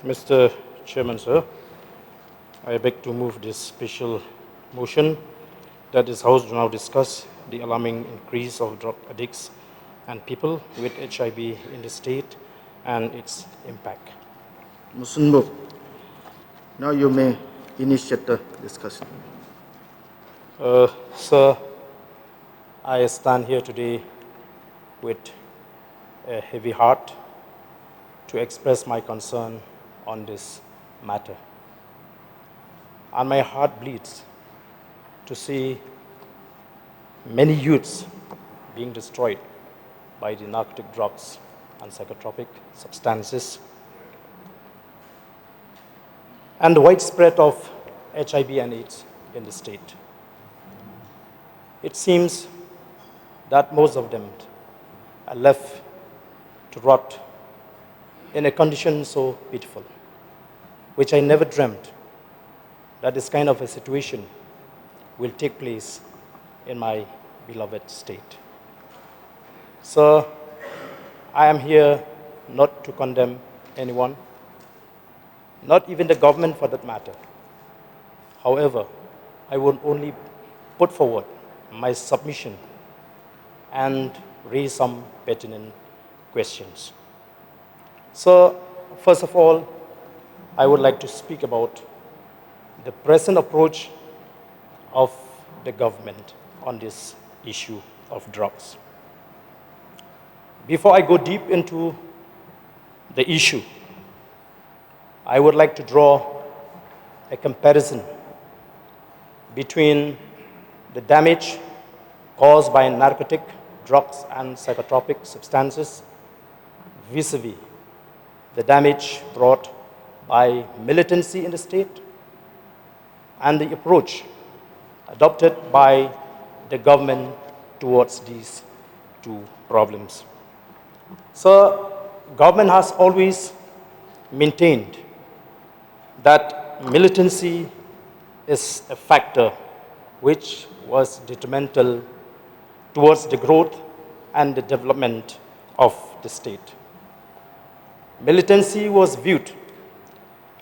Mr. Chairman, sir, I beg to move this special motion that this House now discuss the alarming increase of drug addicts and people with HIV in the state and its impact. Musunbo, now you may initiate the discussion. Sir, I stand here today with a heavy heart to express my concern on this matter. And my heart bleeds to see many youths being destroyed by the narcotic drugs and psychotropic substances, and the widespread of HIV and AIDS in the state. It seems that most of them are left to rot in a condition so pitiful, which I never dreamt that this kind of a situation will take place in my beloved state. So I am here not to condemn anyone, not even the government for that matter. However, I will only put forward my submission and raise some pertinent questions. So, first of all, I would like to speak about the present approach of the government on this issue of drugs. Before I go deep into the issue, I would like to draw a comparison between the damage caused by narcotic drugs and psychotropic substances vis-a-vis the damage brought by militancy in the state and the approach adopted by the government towards these two problems. So, government has always maintained that militancy is a factor which was detrimental towards the growth and the development of the state. Militancy was viewed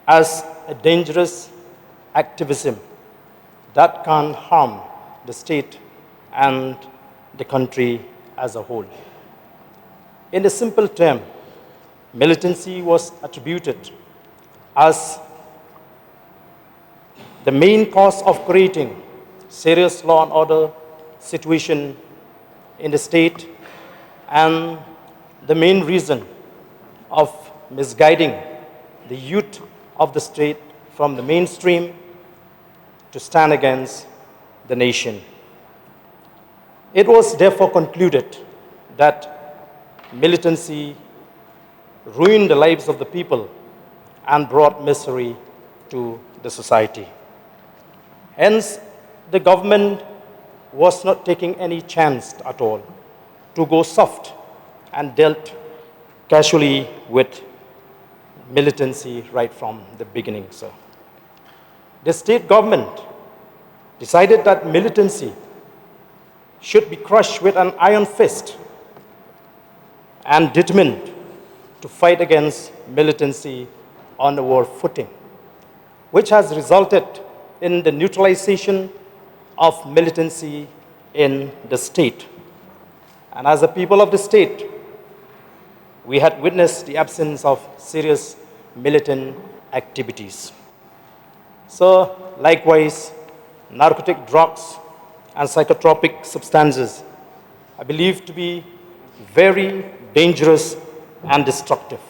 as a dangerous activism that can harm the state and the country as a whole. In a simple term, militancy was attributed as the main cause of creating serious law and order situation in the state and the main reason of misguiding the youth of the state from the mainstream to stand against the nation. It was therefore concluded that militancy ruined the lives of the people and brought misery to the society. Hence, the government was not taking any chance at all to go soft and dealt casually with militancy right from the beginning, sir. The state government decided that militancy should be crushed with an iron fist and determined to fight against militancy on a war footing, which has resulted in the neutralization of militancy in the state. And as a people of the state, we had witnessed the absence of serious militant activities. So, likewise, narcotic drugs and psychotropic substances are believed to be very dangerous and destructive.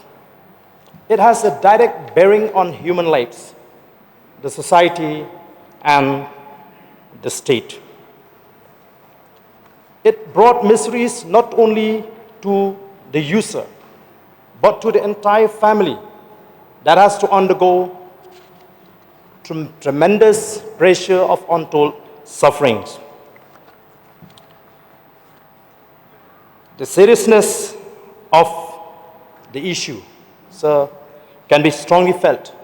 It has a direct bearing on human lives, the society, and the state. It brought miseries not only to the user, but to the entire family that has to undergo tremendous pressure of untold sufferings. The seriousness of the issue, sir, can be strongly felt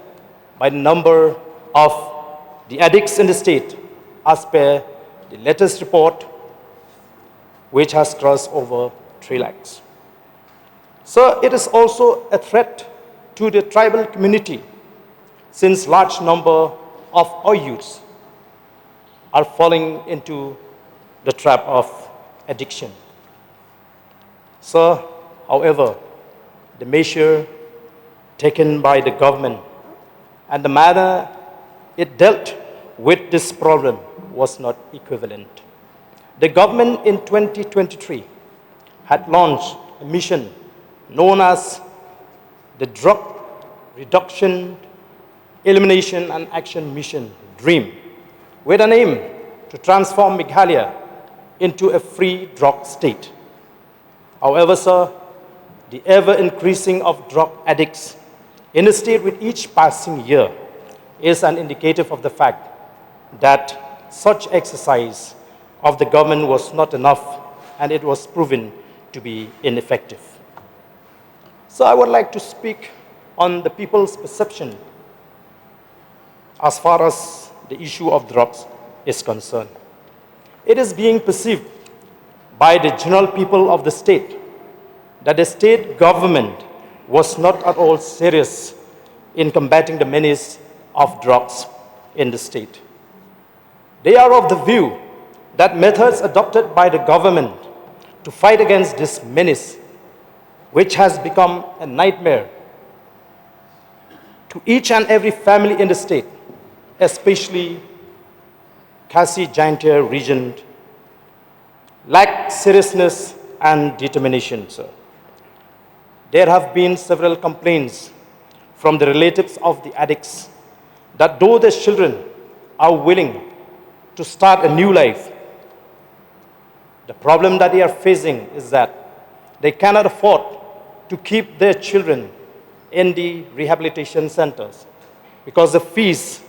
by the number of the addicts in the state, as per the latest report, which has crossed over 3 lakhs. So it is also a threat to the tribal community, since large number of our youths are falling into the trap of addiction. Sir, however, the measure taken by the government and the manner it dealt with this problem was not equivalent. The government in 2023 had launched a mission known as the Drug Reduction, Elimination and Action Mission, DREAM, with an aim to transform Meghalaya into a free drug state. However, sir, the ever-increasing of drug addicts in the state with each passing year is an indicative of the fact that such exercise of the government was not enough and it was proven to be ineffective. So I would like to speak on the people's perception as far as the issue of drugs is concerned. It is being perceived by the general people of the state that the state government was not at all serious in combating the menace of drugs in the state. They are of the view that methods adopted by the government to fight against this menace, which has become a nightmare to each and every family in the state, especially Khasi Jaintia region, lack seriousness and determination, sir. There have been several complaints from the relatives of the addicts that though their children are willing to start a new life, the problem that they are facing is that they cannot afford to keep their children in the rehabilitation centers because the fees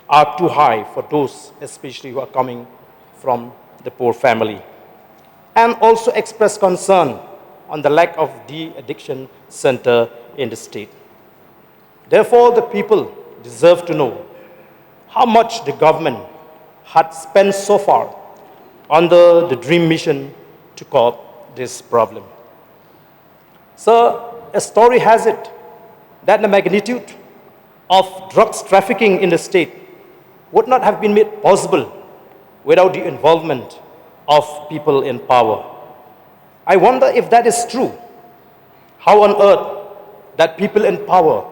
are too high for those, especially who are coming from the poor family. And also express concern on the lack of de-addiction center in the state. Therefore, the people deserve to know how much the government had spent so far under the DREAM mission to curb this problem. So, a story has it that the magnitude of drugs trafficking in the state would not have been made possible without the involvement of people in power. I wonder if that is true. How on earth that people in power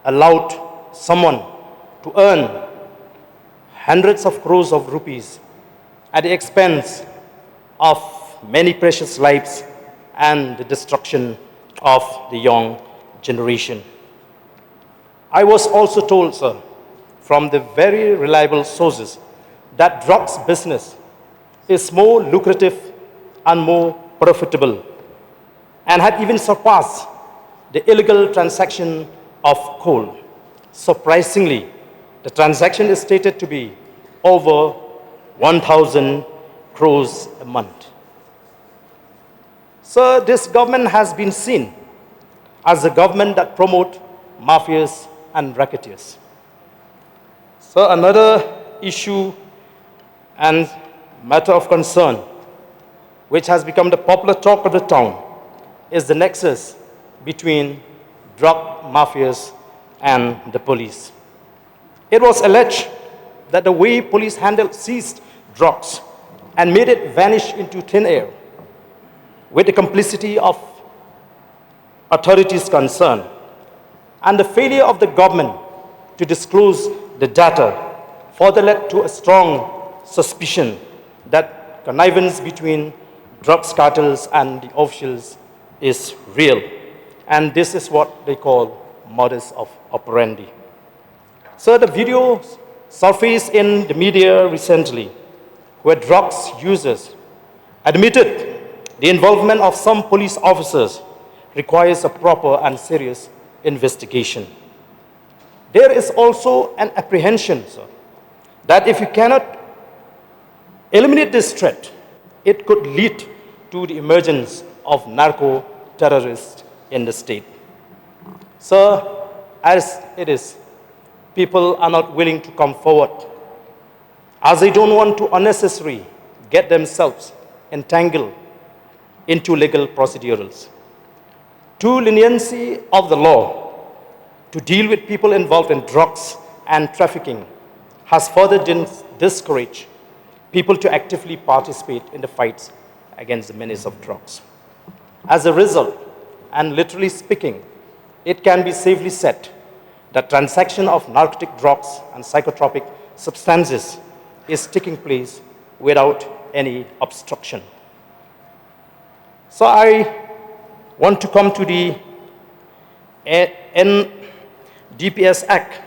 allowed someone to earn hundreds of crores of rupees at the expense of many precious lives and the destruction of the young generation. I was also told, sir, from the very reliable sources that drugs business is more lucrative and more profitable and had even surpassed the illegal transaction of coal. Surprisingly, the transaction is stated to be over 1,000 crores a month. So this government has been seen as a government that promotes mafias and racketeers. So another issue and matter of concern, which has become the popular talk of the town, is the nexus between drug mafias and the police. It was alleged that the way police handled seized drugs and made it vanish into thin air with the complicity of authorities concerned and the failure of the government to disclose the data further led to a strong suspicion that connivance between drugs cartels and the officials is real. And this is what they call modus operandi. So the video surfaced in the media recently where drugs users admitted the involvement of some police officers requires a proper and serious investigation. There is also an apprehension, sir, that if you cannot eliminate this threat, it could lead to the emergence of narco-terrorists in the state. So, as it is, people are not willing to come forward, as they don't want to unnecessarily get themselves entangled into legal procedures. True leniency of the law to deal with people involved in drugs and trafficking has further discouraged people to actively participate in the fights against the menace of drugs. As a result, and literally speaking, it can be safely said that transaction of narcotic drugs and psychotropic substances is taking place without any obstruction. So I want to come to the NDPS Act.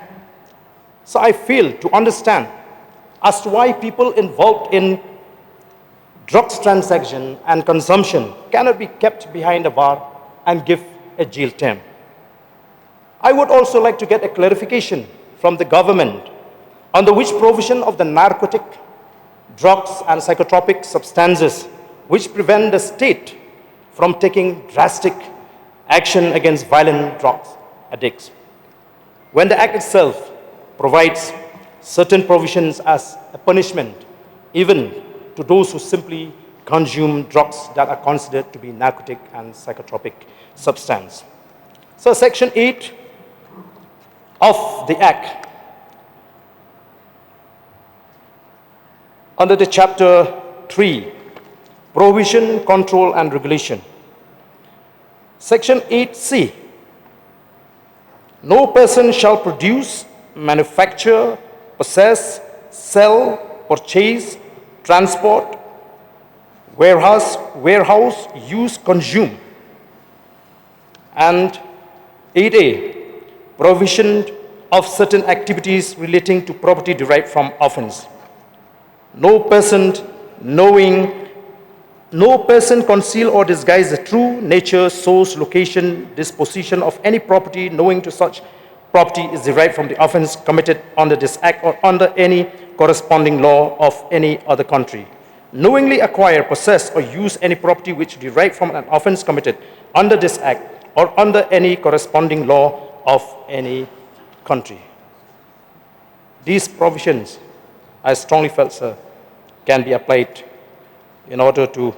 So I fail to understand as to why people involved in drugs transaction and consumption cannot be kept behind a bar and give a jail term. I would also like to get a clarification from the government under which provision of the narcotic, drugs and psychotropic substances which prevent the state from taking drastic action against violent drug addicts, when the Act itself provides certain provisions as a punishment even to those who simply consume drugs that are considered to be narcotic and psychotropic substance. So Section 8 of the Act, under the Chapter 3, Provision, Control and Regulation, Section 8C, no person shall produce, manufacture, possess, sell, purchase, transport, warehouse, use, consume. And 8A, provision of certain activities relating to property derived from offense. No person conceal or disguise the true nature, source, location, disposition of any property knowing to such property is derived from the offense committed under this Act or under any corresponding law of any other country. Knowingly acquire, possess, or use any property which derived from an offense committed under this Act or under any corresponding law of any country. These provisions, I strongly felt, sir, can be applied in order to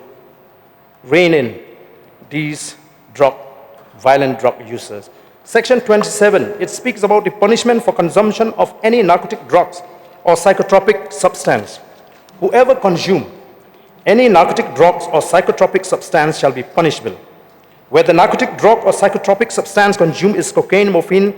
rein in these violent drug users. Section 27, it speaks about the punishment for consumption of any narcotic drugs or psychotropic substance. Whoever consume any narcotic drugs or psychotropic substance shall be punishable. Where the narcotic drug or psychotropic substance consumed is cocaine, morphine,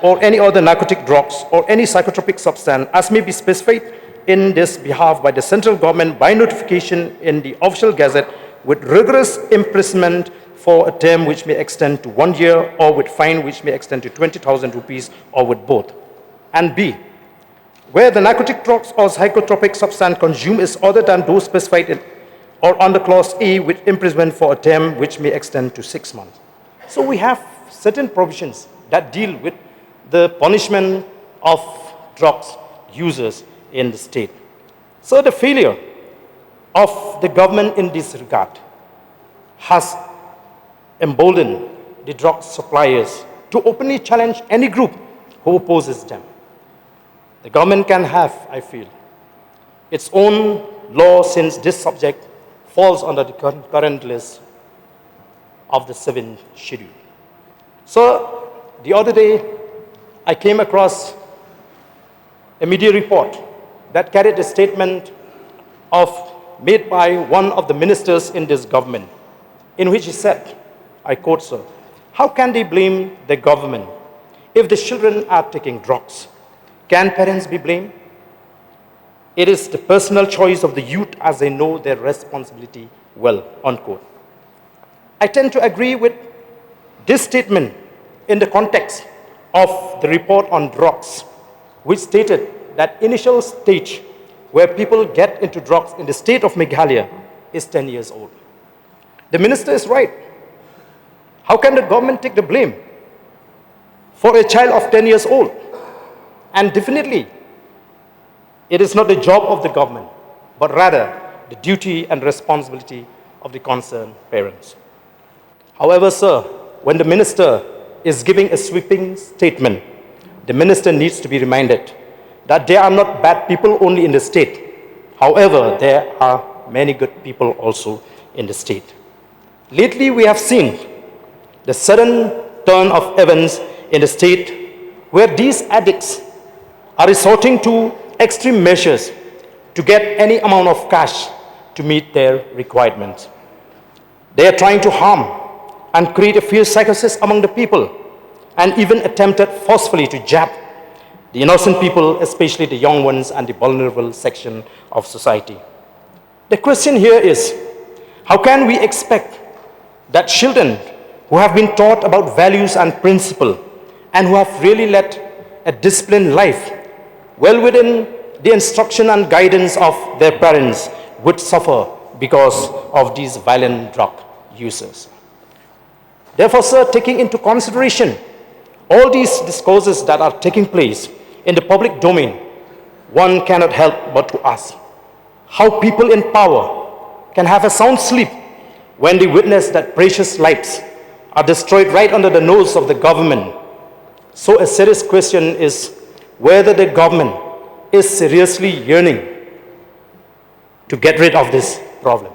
or any other narcotic drugs or any psychotropic substance, as may be specified in this behalf by the central government by notification in the official gazette, with rigorous imprisonment for a term which may extend to 1 year, or with fine which may extend to 20,000 rupees, or with both. And B, where the narcotic drugs or psychotropic substance consumed is other than those specified in or under Clause A, with imprisonment for a term which may extend to 6 months. So we have certain provisions that deal with the punishment of drugs users in the state. So the failure of the government in this regard has emboldened the drug suppliers to openly challenge any group who opposes them. The government can have, I feel, its own law, since this subject falls under the current list of the 7th schedule. So the other day, I came across a media report that carried a statement made by one of the ministers in this government, in which he said, I quote, sir, "How can they blame the government if the children are taking drugs? Can parents be blamed? It is the personal choice of the youth as they know their responsibility well," unquote. I tend to agree with this statement in the context of the report on drugs, which stated that initial stage where people get into drugs in the state of Meghalaya is 10 years old. The minister is right. How can the government take the blame for a child of 10 years old? And definitely, it is not the job of the government, but rather the duty and responsibility of the concerned parents. However, sir, when the minister is giving a sweeping statement, the minister needs to be reminded that there are not bad people only in the state. However, there are many good people also in the state. Lately, we have seen the sudden turn of events in the state where these addicts are resorting to extreme measures to get any amount of cash to meet their requirements. They are trying to harm and create a fierce psychosis among the people, and even attempted forcefully to jab the innocent people, especially the young ones and the vulnerable section of society. The question here is, how can we expect that children who have been taught about values and principle and who have really led a disciplined life well within the instruction and guidance of their parents would suffer because of these violent drug users? Therefore, sir, taking into consideration all these discourses that are taking place in the public domain, one cannot help but to ask how people in power can have a sound sleep when they witness that precious lives are destroyed right under the nose of the government. So a serious question is whether the government is seriously yearning to get rid of this problem.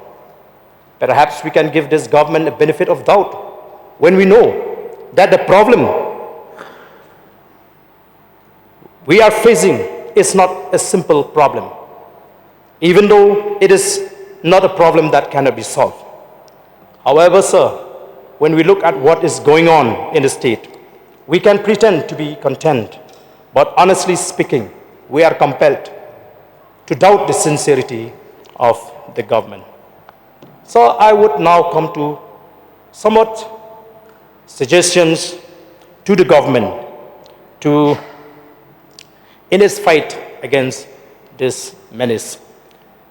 Perhaps we can give this government a benefit of doubt when we know that the problem we are facing is not a simple problem, even though it is not a problem that cannot be solved. However, sir, when we look at what is going on in the state, we can pretend to be content, but honestly speaking, we are compelled to doubt the sincerity of the government. So I would now come to somewhat suggestions to the government in its fight against this menace.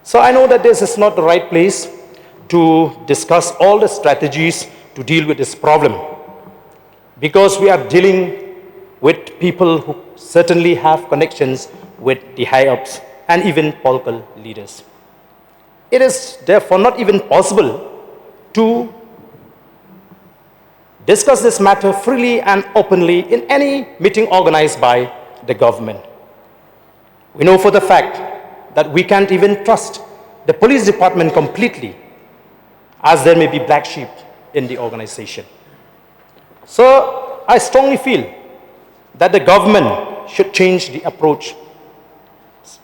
So I know that this is not the right place to discuss all the strategies to deal with this problem, because we are dealing with people who certainly have connections with the high-ups and even political leaders. It is therefore not even possible to discuss this matter freely and openly in any meeting organized by the government. We know for the fact that we can't even trust the police department completely, as there may be black sheep in the organization. So I strongly feel that the government should change the approach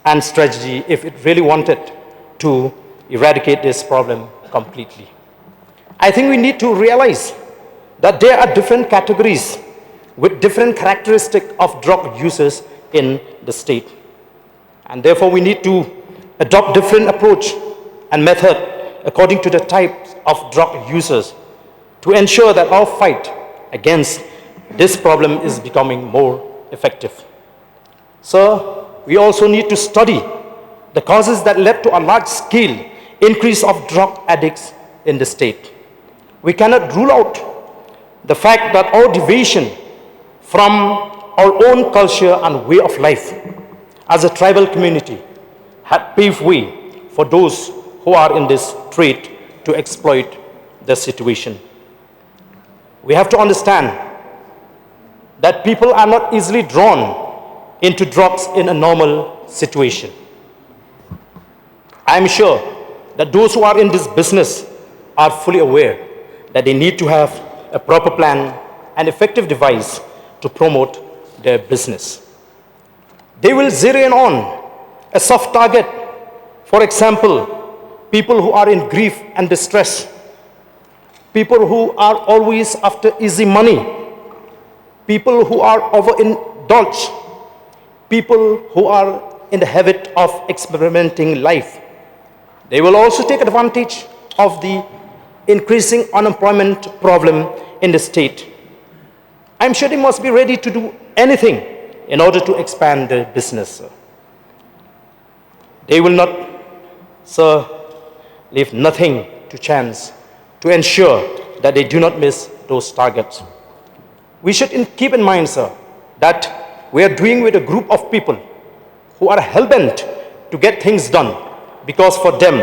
and strategy if it really wanted to eradicate this problem completely. I think we need to realize that there are different categories with different characteristics of drug users in the state. And therefore, we need to adopt different approach and method according to the types of drug users to ensure that our fight against this problem is becoming more effective. So, we also need to study the causes that led to a large-scale increase of drug addicts in the state. We cannot rule out the fact that our deviation from our own culture and way of life as a tribal community had paved way for those who are in this trade to exploit the situation. We have to understand that people are not easily drawn into drugs in a normal situation. I am sure that those who are in this business are fully aware that they need to have a proper plan and effective device to promote their business. They will zero in on a soft target, for example, people who are in grief and distress, people who are always after easy money, people who are overindulged, people who are in the habit of experimenting life. They will also take advantage of the increasing unemployment problem in the state. I'm sure they must be ready to do anything in order to expand their business. They will not, sir, leave nothing to chance to ensure that they do not miss those targets. We should keep in mind, sir, that we are dealing with a group of people who are hell-bent to get things done, because for them,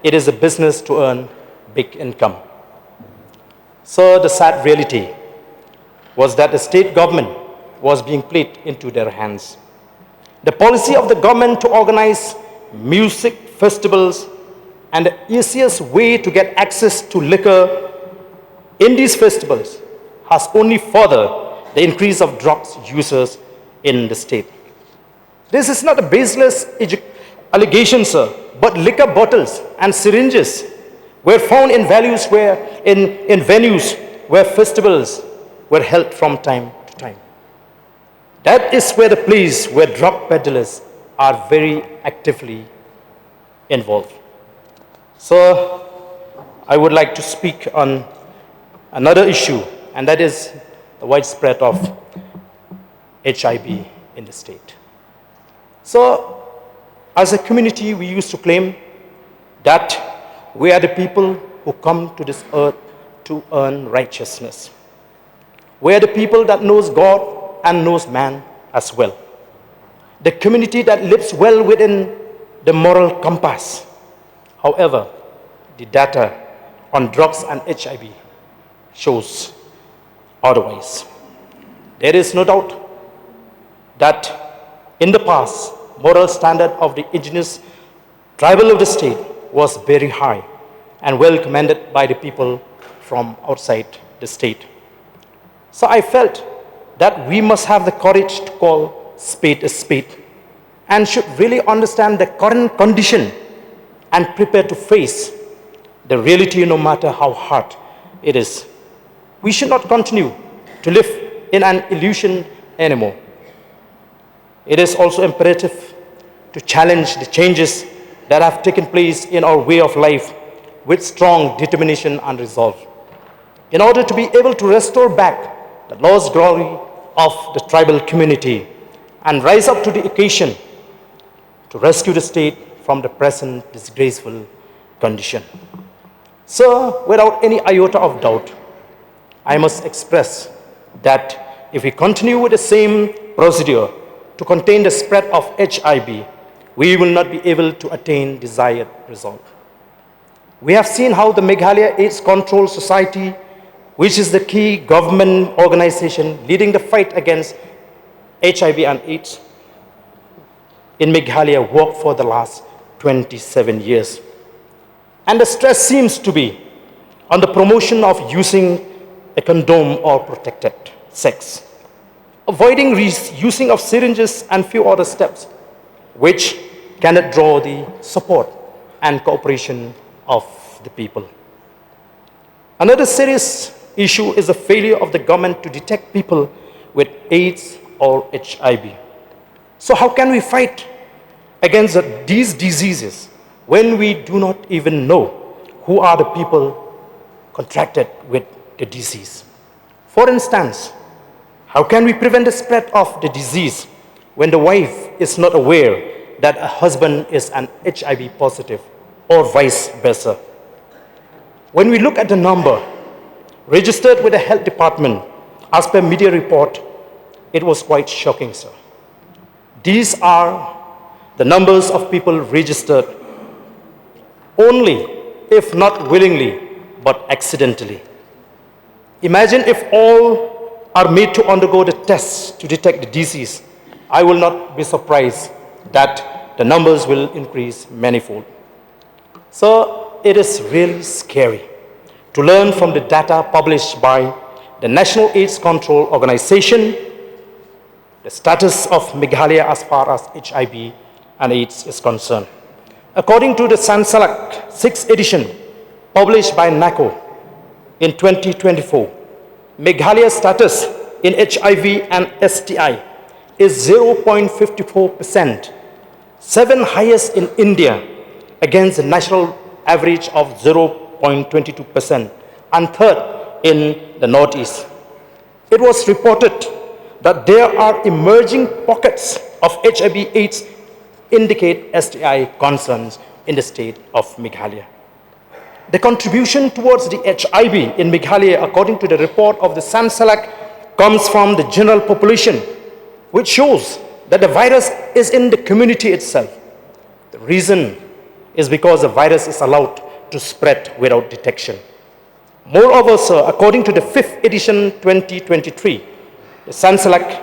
it is a business to earn big income. So the sad reality was that the state government was being played into their hands. The policy of the government to organize music festivals and the easiest way to get access to liquor in these festivals has only further the increase of drugs users in the state. This is not a baseless allegation, sir, but liquor bottles and syringes were found in venues where festivals were held from time to time. That is where the place where drug peddlers are very actively involved. So I would like to speak on another issue, and that is the widespread of HIV in the state. So as a community, we used to claim that we are the people who come to this earth to earn righteousness. We are the people that knows God and knows man as well. The community that lives well within the moral compass. However, the data on drugs and HIV shows otherwise. There is no doubt that in the past, moral standard of the indigenous tribal of the state was very high and well commended by the people from outside the state. So I felt that we must have the courage to call spade a spade and should really understand the current condition and prepare to face the reality no matter how hard it is. We should not continue to live in an illusion anymore. It is also imperative to challenge the changes that have taken place in our way of life with strong determination and resolve, in order to be able to restore back the lost glory of the tribal community and rise up to the occasion to rescue the state from the present disgraceful condition. So, without any iota of doubt, I must express that if we continue with the same procedure to contain the spread of HIV, we will not be able to attain desired result. We have seen how the Meghalaya AIDS Control Society, which is the key government organization leading the fight against HIV and AIDS in Meghalaya, worked for the last 27 years. And the stress seems to be on the promotion of using a condom or protected sex, avoiding using of syringes and few other steps, which cannot draw the support and cooperation of the people. Another serious issue is the failure of the government to detect people with AIDS or HIV. So how can we fight against these diseases when we do not even know who are the people contracted with the disease? For instance, how can we prevent the spread of the disease when the wife is not aware that a husband is an HIV positive, or vice versa? When we look at the number registered with the health department, as per media report, it was quite shocking, sir. These are the numbers of people registered only, if not willingly, but accidentally. Imagine if all are made to undergo the tests to detect the disease. I will not be surprised that the numbers will increase manifold. So it is really scary to learn from the data published by the National AIDS Control Organization, the status of Meghalaya as far as HIV and AIDS is concerned. According to the Sansalak 6th edition, published by NACO in 2024, Meghalaya's status in HIV and STI is 0.54%, 7th highest in India against the national average of 0.22%, and 3rd in the Northeast. It was reported that there are emerging pockets of HIV/AIDS indicate STI concerns in the state of Meghalaya. The contribution towards the HIV in Meghalaya, according to the report of the Sansalak, comes from the general population, which shows that the virus is in the community itself. The reason is because the virus is allowed to spread without detection. Moreover, sir, according to the 5th edition 2023, the Sansalak,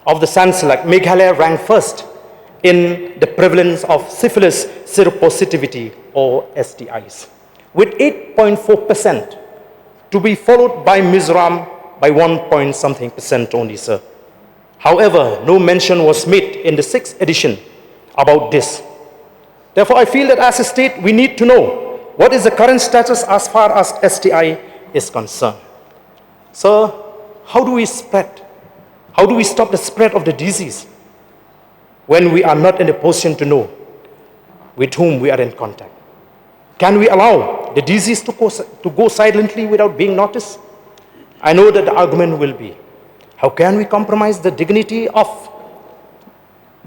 Meghalaya ranked first in the prevalence of syphilis seropositivity, or STIs, with 8.4%, to be followed by Mizoram by 1 point something% only, sir. However, no mention was made in the 6th edition about this. Therefore, I feel that as a state, we need to know what is the current status as far as STI is concerned. Sir, how do we spread? How do we stop the spread of the disease when we are not in a position to know with whom we are in contact? Can we allow the disease to go silently without being noticed? I know that the argument will be, how can we compromise the dignity of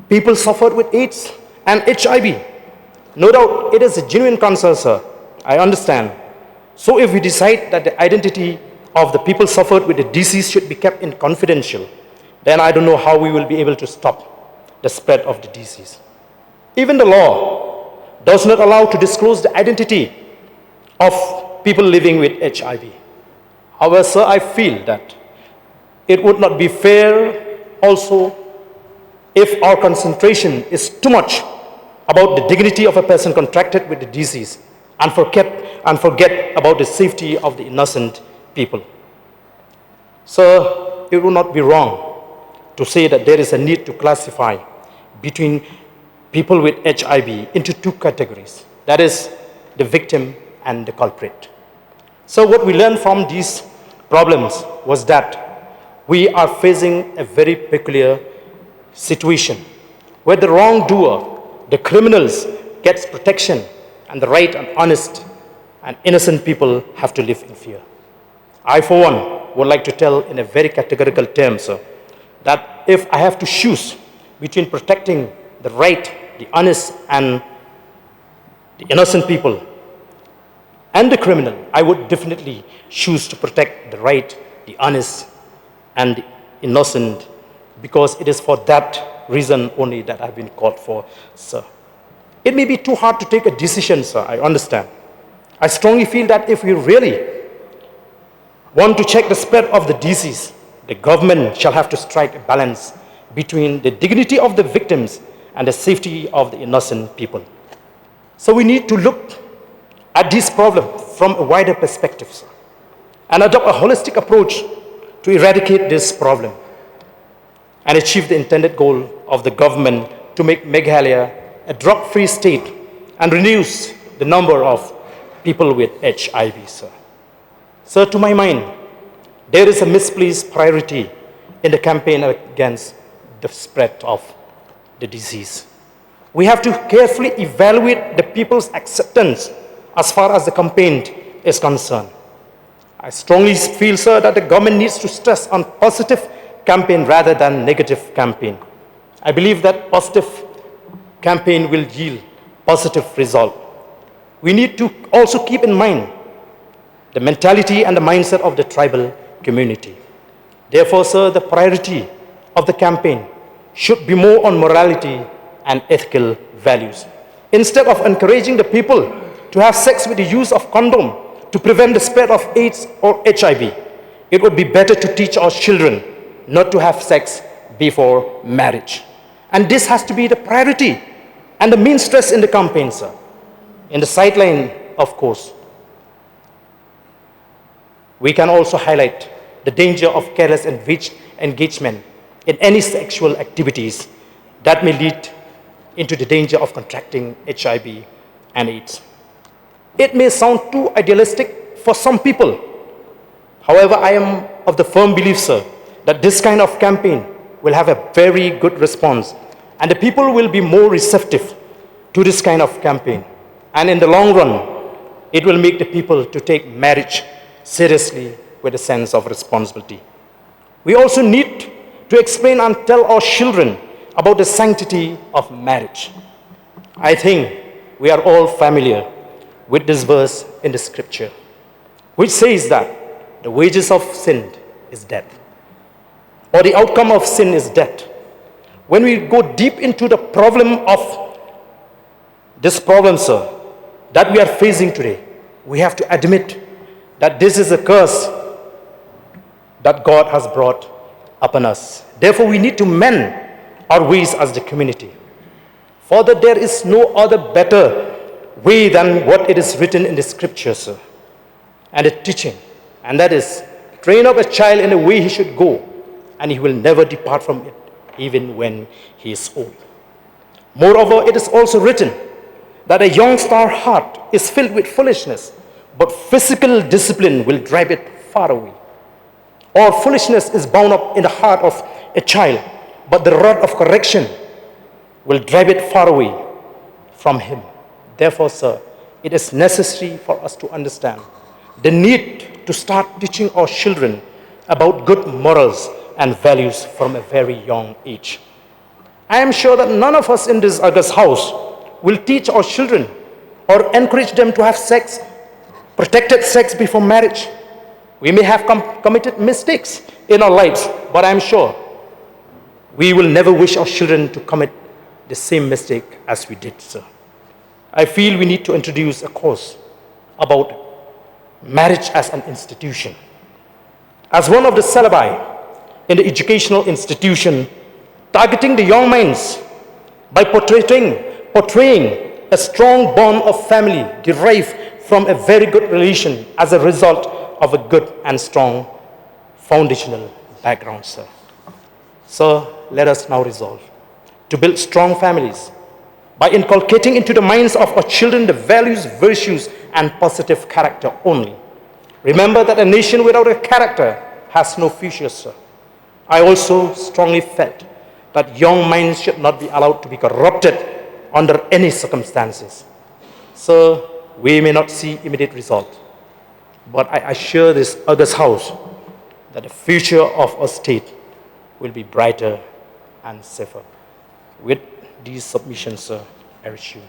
people suffered with AIDS and HIV? No doubt it is a genuine concern, sir. I understand. So if we decide that the identity of the people suffered with the disease should be kept in confidential, then I don't know how we will be able to stop the spread of the disease. Even the law does not allow to disclose the identity of people living with HIV. However, sir, I feel that it would not be fair also if our concentration is too much about the dignity of a person contracted with the disease and forget about the safety of the innocent people. Sir, it would not be wrong to say that there is a need to classify between people with HIV into 2 categories. That is the victim and the culprit. So what we learned from these problems was that we are facing a very peculiar situation where the wrongdoer, the criminals, gets protection and the right and honest and innocent people have to live in fear. I, for one, would like to tell in a very categorical term, sir, that if I have to choose between protecting the right, the honest, and the innocent people and the criminal, I would definitely choose to protect the right, the honest, and the innocent, because it is for that reason only that I've been called for, sir. It may be too hard to take a decision, sir, I understand. I strongly feel that if we really want to check the spread of the disease, the government shall have to strike a balance between the dignity of the victims and the safety of the innocent people. So we need to look at this problem from a wider perspective, sir, and adopt a holistic approach to eradicate this problem and achieve the intended goal of the government to make Meghalaya a drug-free state and reduce the number of people with HIV, sir. Sir, to my mind, there is a misplaced priority in the campaign against the spread of the disease. We have to carefully evaluate the people's acceptance as far as the campaign is concerned. I strongly feel, sir, that the government needs to stress on positive campaign rather than negative campaign. I believe that positive campaign will yield positive result. We need to also keep in mind the mentality and the mindset of the tribal community. Therefore, sir, the priority of the campaign should be more on morality and ethical values. Instead of encouraging the people to have sex with the use of condom to prevent the spread of AIDS or HIV, it would be better to teach our children not to have sex before marriage. And this has to be the priority and the main stress in the campaign, sir. In the sideline, of course, we can also highlight the danger of careless engagement in any sexual activities that may lead into the danger of contracting HIV and AIDS. It may sound too idealistic for some people. However, I am of the firm belief, sir, that this kind of campaign will have a very good response and the people will be more receptive to this kind of campaign. And in the long run, it will make the people to take marriage seriously with a sense of responsibility. We also need to explain and tell our children about the sanctity of marriage. I think we are all familiar with this verse in the scripture, which says that the wages of sin is death, or the outcome of sin is death. When we go deep into the problem of this problem, sir, that we are facing today, we have to admit that this is a curse that God has brought upon us. Therefore, we need to mend our ways as the community. For that there is no other better way than what it is written in the scriptures, sir, and the teaching, and that is Train up a child in the way he should go, and he will never depart from it, even when he is old. Moreover, it is also written that a young star heart is filled with foolishness, but physical discipline will drive it far away. All foolishness is bound up in the heart of a child, but the rod of correction will drive it far away from him. Therefore, sir, it is necessary for us to understand the need to start teaching our children about good morals and values from a very young age. I am sure that none of us in this August house will teach our children or encourage them to have sex, protected sex before marriage. We may have committed mistakes in our lives, but I am sure we will never wish our children to commit the same mistake as we did, sir. I feel we need to introduce a course about marriage as an institution. As one of the syllabi in the educational institution, targeting the young minds by portraying a strong bond of family derived from a very good relation as a result of a good and strong foundational background, sir. So let us now resolve to build strong families by inculcating into the minds of our children the values, virtues, and positive character only. Remember that a nation without a character has no future, sir. I also strongly felt that young minds should not be allowed to be corrupted under any circumstances. So we may not see immediate result, but I assure this August House that the future of our state will be brighter and safer. With these submissions, sir, I urge you.